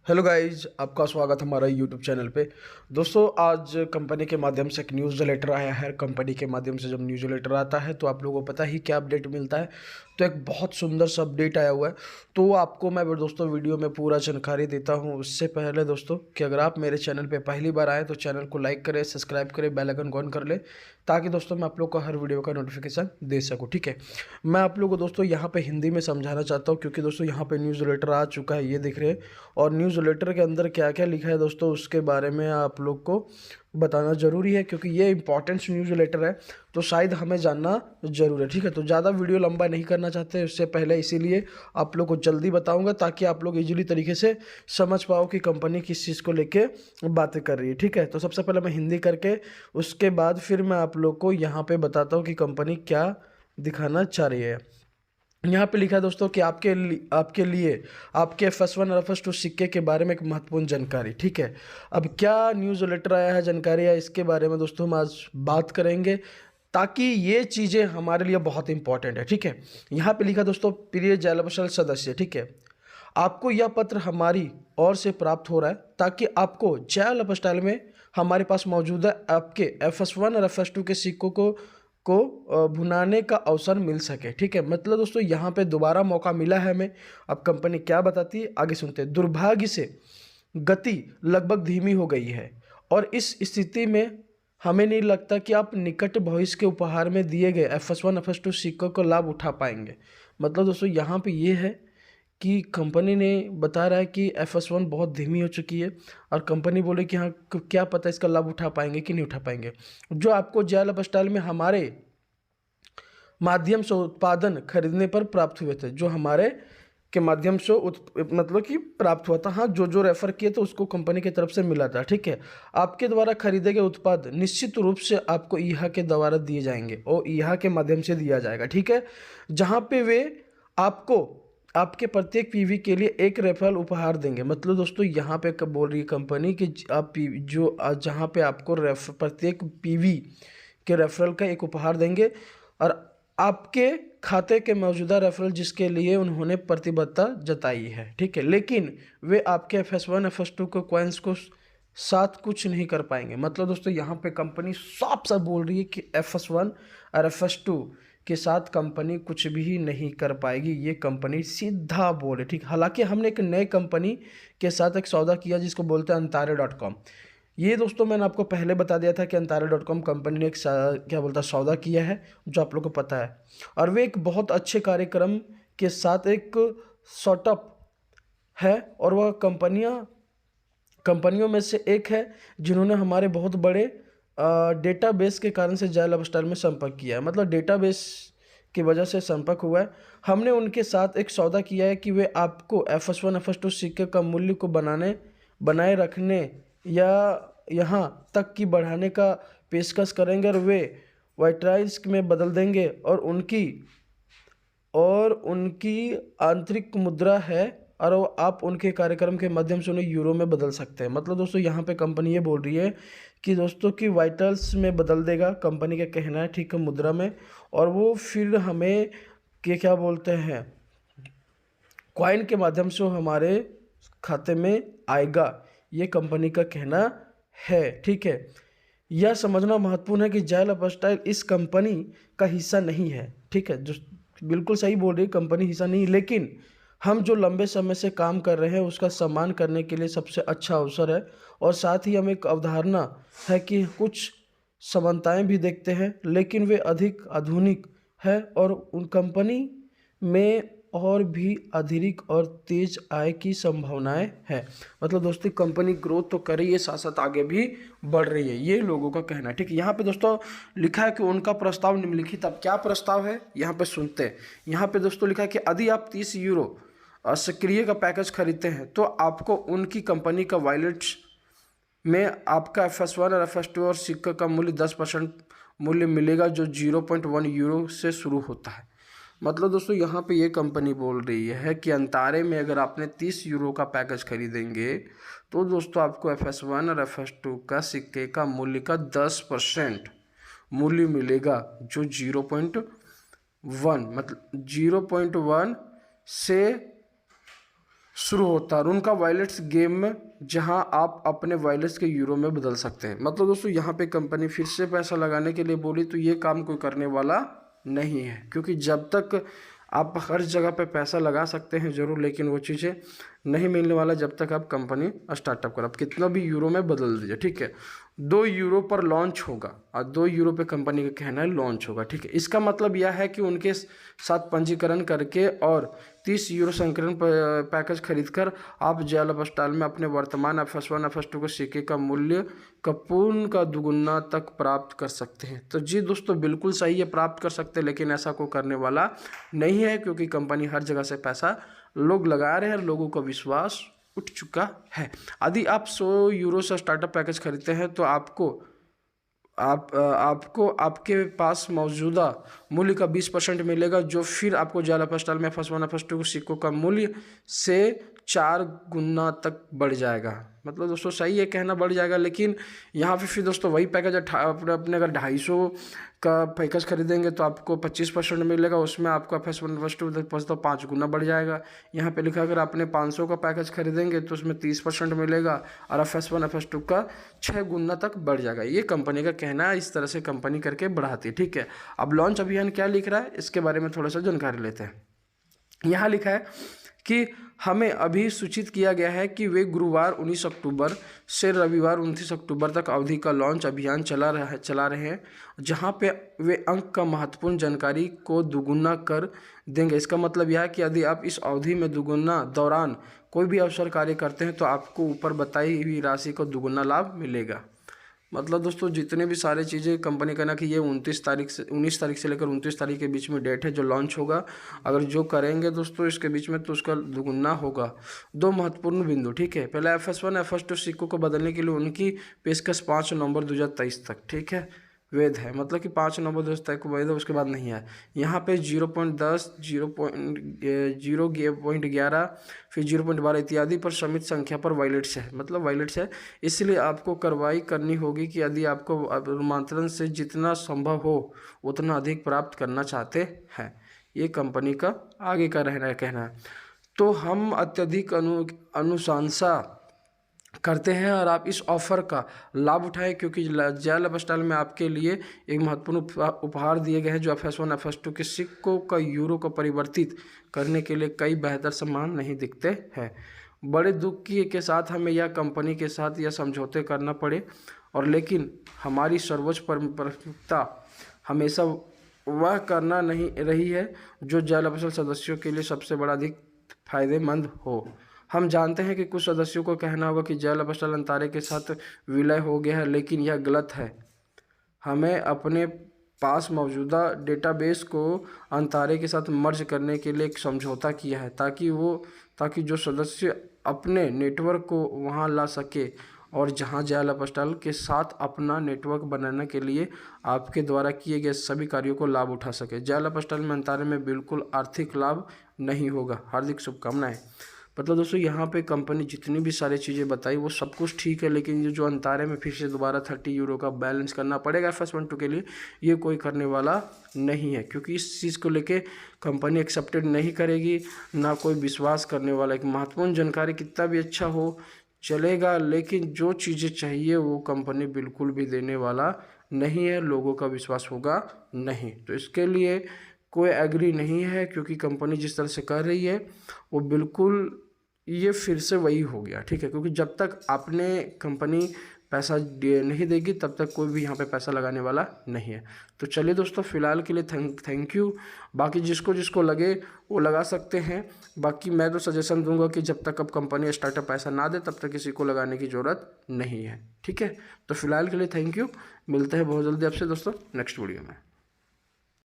Hello guys, आपका स्वागत हमारा यूट्यूब चैनल पे। दोस्तों, आज कंपनी के माध्यम से एक न्यूज़ लेटर आया है। कंपनी के माध्यम से जब न्यूज़ लेटर आता है तो आप लोगों को पता ही क्या अपडेट मिलता है। तो एक बहुत सुंदर सा अपडेट आया हुआ है, तो आपको मैं दोस्तों वीडियो में पूरा जानकारी देता हूँ। उससे पहले दोस्तों कि अगर आप मेरे चैनल पे पहली बार आए तो चैनल को लाइक करें, सब्सक्राइब करें, बेल आइकन ऑन कर लें, ताकि दोस्तों मैं आप लोग को हर वीडियो का नोटिफिकेशन दे सकूँ। ठीक है, मैं आप लोगों को दोस्तों यहाँ पे हिंदी में समझाना चाहता हूँ, क्योंकि दोस्तों यहाँ पे न्यूज़ लेटर आ चुका है, ये दिख रहे हैं। और न्यूज़ लेटर के अंदर क्या क्या लिखा है दोस्तों, उसके बारे में आप लोग को बताना ज़रूरी है, क्योंकि ये इंपॉर्टेंट न्यूज़ लेटर है, तो शायद हमें जानना ज़रूर है। ठीक है, तो ज़्यादा वीडियो लंबा नहीं करना चाहते उससे पहले, इसीलिए आप लोग को जल्दी बताऊंगा, ताकि आप लोग इजीली तरीके से समझ पाओ कि कंपनी किस चीज़ को लेके बातें कर रही है। ठीक है, तो सबसे पहले मैं हिंदी करके उसके बाद फिर मैं आप लोग को यहाँ पे बताता हूँ कि कंपनी क्या दिखाना चाह रही है। यहाँ पे लिखा है दोस्तों कि आपके लिए आपके FS1 और FS2 सिक्के के बारे में एक महत्वपूर्ण जानकारी। ठीक है, अब क्या न्यूज़ लेटर आया है, जानकारी है, इसके बारे में दोस्तों हम आज बात करेंगे, ताकि ये चीज़ें हमारे लिए बहुत इंपॉर्टेंट है। ठीक है, यहाँ पे लिखा दोस्तों, प्रिय जयलभशल सदस्य, ठीक है, आपको यह पत्र हमारी ओर से प्राप्त हो रहा है, ताकि आपको जय स्टाइल में हमारे पास मौजूद है आपके FS1 और FS2 के सिक्कों को भुनाने का अवसर मिल सके। ठीक है, मतलब दोस्तों यहाँ पे दोबारा मौका मिला है हमें। अब कंपनी क्या बताती है, आगे सुनते हैं। दुर्भाग्य से गति लगभग धीमी हो गई है, और इस स्थिति में हमें नहीं लगता कि आप निकट भविष्य के उपहार में दिए गए FS1 FS2 सिक्कों को लाभ उठा पाएंगे। मतलब दोस्तों यहाँ पे ये है कि कंपनी ने बता रहा है कि FS1 बहुत धीमी हो चुकी है, और कंपनी बोले कि हाँ, क्या पता इसका लाभ उठा पाएंगे कि नहीं उठा पाएंगे। जो आपको जय स्टाइल में हमारे माध्यम से उत्पादन खरीदने पर प्राप्त हुए थे, जो हमारे के माध्यम से मतलब कि प्राप्त हुआ था। हाँ, जो रेफर किए तो उसको कंपनी की तरफ से मिला था। ठीक है, आपके द्वारा खरीदे गए उत्पाद निश्चित रूप से आपको ईहा के द्वारा दिए जाएंगे, और ईहा के माध्यम से दिया जाएगा। ठीक है, जहाँ पे वे आपको आपके प्रत्येक पीवी के लिए एक रेफरल उपहार देंगे। मतलब दोस्तों यहाँ पे बोल रही है कंपनी कि आप जहाँ पे आपको प्रत्येक पीवी के रेफरल का एक उपहार देंगे, और आपके खाते के मौजूदा रेफरल जिसके लिए उन्होंने प्रतिबद्धता जताई है। ठीक है, लेकिन वे आपके FS1 FS2 को कॉइन्स को साथ कुछ नहीं कर पाएंगे। मतलब दोस्तों यहाँ पे कंपनी साफ साफ बोल रही है कि FS1 और FS2 के साथ कंपनी कुछ भी नहीं कर पाएगी। ये कंपनी सीधा बोले। ठीक, हालांकि हमने एक नए कंपनी के साथ एक सौदा किया जिसको बोलते हैं Antare.com। ये दोस्तों मैंने आपको पहले बता दिया था कि Antare.com कंपनी ने एक क्या बोलता है सौदा किया है, जो आप लोग को पता है, और वे एक बहुत अच्छे कार्यक्रम के साथ एक स्टार्टअप है, और वह कंपनियों में से एक है जिन्होंने हमारे बहुत बड़े डेटाबेस के कारण से जय लव में संपर्क किया है। मतलब डेटाबेस की वजह से संपर्क हुआ है। हमने उनके साथ एक सौदा किया है कि वे आपको FS1 FS2 सिक्के का मूल्य को बनाए रखने या यहाँ तक कि बढ़ाने का पेशकश करेंगे, और वे वाइट्राइल्स में बदल देंगे, और उनकी आंतरिक मुद्रा है, और वो आप उनके कार्यक्रम के माध्यम से उन्हें यूरो में बदल सकते हैं। मतलब दोस्तों यहाँ पे कंपनी ये बोल रही है कि दोस्तों कि वाइटल्स में बदल देगा, कंपनी का कहना है, ठीक है, मुद्रा में, और वो फिर हमें क्या बोलते हैं कॉइन के माध्यम से हमारे खाते में आएगा। ये कंपनी का कहना है। ठीक है, यह समझना महत्वपूर्ण है कि जय लाइफस्टाइल इस कंपनी का हिस्सा नहीं है। ठीक है, जो बिल्कुल सही बोल रही है, कंपनी हिस्सा नहीं, लेकिन हम जो लंबे समय से काम कर रहे हैं उसका सम्मान करने के लिए सबसे अच्छा अवसर है। और साथ ही हम एक अवधारणा है कि कुछ समानताएं भी देखते हैं, लेकिन वे अधिक आधुनिक है, और उन कंपनी में और भी अधिक और तेज आय की संभावनाएं हैं। मतलब दोस्तों कंपनी ग्रोथ तो कर रही है, साथ साथ आगे भी बढ़ रही है, ये लोगों का कहना है। ठीक है, यहाँ पे दोस्तों लिखा है कि उनका प्रस्ताव निम्नलिखित। अब क्या प्रस्ताव है यहाँ पे सुनते हैं। यहाँ पे दोस्तों लिखा है कि यदि आप 30 यूरो सक्रिय का पैकेज खरीदते हैं तो आपको उनकी कंपनी का वॉलेट्स में आपका FS1 और FS2 और सिक्का का मूल्य 10% मूल्य मिलेगा, जो 0.1 यूरो से शुरू होता है। मतलब दोस्तों यहाँ पे ये कंपनी बोल रही है कि अंतारे में अगर आपने 30 यूरो का पैकेज खरीदेंगे तो दोस्तों आपको FS1 और FS2 का सिक्के का मूल्य का 10% मूल्य मिलेगा, जो 0.1 मतलब 0.1 से शुरू होता है और उनका वॉलेट्स गेम में, जहां आप अपने वॉलेट्स के यूरो में बदल सकते हैं। मतलब दोस्तों यहाँ पे कंपनी फिर से पैसा लगाने के लिए बोली तो ये काम कोई करने वाला नहीं है, क्योंकि जब तक आप हर जगह पे पैसा लगा सकते हैं ज़रूर, लेकिन वो चीज़ें नहीं मिलने वाला जब तक आप कंपनी स्टार्टअप कर, आप कितना भी यूरो में बदल दीजिए, ठीक है। 2 यूरो पर लॉन्च होगा और 2 यूरो पे कंपनी का कहना है लॉन्च होगा, ठीक है। इसका मतलब यह है कि उनके साथ पंजीकरण करके और 30 यूरो संस्करण पैकेज खरीदकर आप जेल अपस्टाल में अपने वर्तमान FS1 FS2 के सिक्के का मूल्य का पूर्ण का दुगुना तक प्राप्त कर सकते हैं। तो जी दोस्तों बिल्कुल सही है, प्राप्त कर सकते हैं, लेकिन ऐसा कोई करने वाला नहीं है, क्योंकि कंपनी हर जगह से पैसा लोग लगा रहे हैं, लोगों का विश्वास उठ चुका है। यदि आप 100 यूरो से स्टार्टअप पैकेज खरीदते हैं तो आपको आपके पास मौजूदा मूल्य का 20% मिलेगा, जो फिर आपको जेल अपस्टाल में FS1 FS2 के सिक्कों का मूल्य से 4 गुना तक बढ़ जाएगा। मतलब दोस्तों सही है, कहना बढ़ जाएगा, लेकिन यहाँ पे फिर दोस्तों वही पैकेज अपने अगर 250 का पैकेज खरीदेंगे तो आपको 25% मिलेगा, उसमें आपका FS1 FS2 तो 5 गुना बढ़ जाएगा। यहाँ पे लिखा अगर आपने 500 का पैकेज खरीदेंगे तो उसमें 30% मिलेगा और FS1 FS2 का 6 गुना तक बढ़ जाएगा। ये कंपनी का कहना है, इस तरह से कंपनी करके बढ़ाती है, ठीक है। अब लॉन्च अभियान क्या लिख रहा है इसके बारे में थोड़ा सा जानकारी लेते हैं। यहाँ लिखा है कि हमें अभी सूचित किया गया है कि वे गुरुवार 19 अक्टूबर से रविवार 29 अक्टूबर तक अवधि का लॉन्च अभियान चला रहे हैं, जहां पे वे अंक का महत्वपूर्ण जानकारी को दुगुना कर देंगे। इसका मतलब यह है कि यदि आप इस अवधि में दुगुना दौरान कोई भी अवसर कार्य करते हैं तो आपको ऊपर बताई हुई राशि को दुगुना लाभ मिलेगा। मतलब दोस्तों जितने भी सारी चीज़ें कंपनी का ना कि ये 19 तारीख से लेकर 29 तारीख के बीच में डेट है जो लॉन्च होगा। अगर जो करेंगे दोस्तों इसके बीच में तो उसका दुगुना होगा। 2 महत्वपूर्ण बिंदु, ठीक है। पहला FS1 FS2 सिक्कों को बदलने के लिए उनकी पेशकश 5 नवंबर 2023 तक, ठीक है, वैध है। मतलब कि 5 नवंबर 2023 को वैध है, उसके बाद नहीं है। यहाँ पे 0.10 0.11 फिर 0.12 इत्यादि पर समित संख्या पर वायलेट्स है, मतलब वायलेट्स है। इसलिए आपको कार्रवाई करनी होगी कि यदि आपको रूपांतरण से जितना संभव हो उतना अधिक प्राप्त करना चाहते हैं। ये कंपनी का आगे का कहना है। तो हम अत्यधिक अनुशंसा करते हैं और आप इस ऑफ़र का लाभ उठाएं, क्योंकि जेल अपस्टाल में आपके लिए एक महत्वपूर्ण उपहार दिए गए हैं जो FS1 FS2 के सिक्कों का यूरो को परिवर्तित करने के लिए कई बेहतर सामान नहीं दिखते हैं। बड़े दुख के साथ हमें यह कंपनी के साथ यह समझौते करना पड़े, और लेकिन हमारी सर्वोच्च प्राथमिकता हमेशा वह करना नहीं रही है जो जेल अपस्टाल सदस्यों के लिए सबसे बड़ा अधिक फायदेमंद हो। हम जानते हैं कि कुछ सदस्यों को कहना होगा कि जेल अपस्टाल अंतारे के साथ विलय हो गया है, लेकिन यह गलत है। हमें अपने पास मौजूदा डेटाबेस को अंतारे के साथ मर्ज करने के लिए एक समझौता किया है, ताकि जो सदस्य अपने नेटवर्क को वहां ला सके और जहां जेल अपस्टाल के साथ अपना नेटवर्क बनाने के लिए आपके द्वारा किए गए सभी कार्यों को लाभ उठा सके। जेल अपस्टाल में अंतारे में बिल्कुल आर्थिक लाभ नहीं होगा। हार्दिक शुभकामनाएं। मतलब दोस्तों यहाँ पे कंपनी जितनी भी सारी चीज़ें बताई वो सब कुछ ठीक है, लेकिन ये जो अंतारे में फिर से दोबारा 30 यूरो का बैलेंस करना पड़ेगा FS1 के लिए, ये कोई करने वाला नहीं है, क्योंकि इस चीज़ को लेके कंपनी एक्सेप्टेड नहीं करेगी, ना कोई विश्वास करने वाला। एक महत्वपूर्ण जानकारी कितना भी अच्छा हो चलेगा, लेकिन जो चीज़ें चाहिए वो कंपनी बिल्कुल भी देने वाला नहीं है, लोगों का विश्वास होगा नहीं। तो इसके लिए कोई एग्री नहीं है, क्योंकि कंपनी जिस तरह से कर रही है वो बिल्कुल ये फिर से वही हो गया, ठीक है। क्योंकि जब तक आपने कंपनी पैसा नहीं देगी तब तक कोई भी यहाँ पे पैसा लगाने वाला नहीं है। तो चलिए दोस्तों फ़िलहाल के लिए थैंक यू। बाकी जिसको लगे वो लगा सकते हैं। बाकी मैं तो सजेशन दूंगा कि जब तक अब कंपनी स्टार्टअप पैसा ना दे तब तक किसी को लगाने की ज़रूरत नहीं है, ठीक है। तो फिलहाल के लिए थैंक यू। मिलते हैं बहुत जल्दी आपसे दोस्तों नेक्स्ट वीडियो में।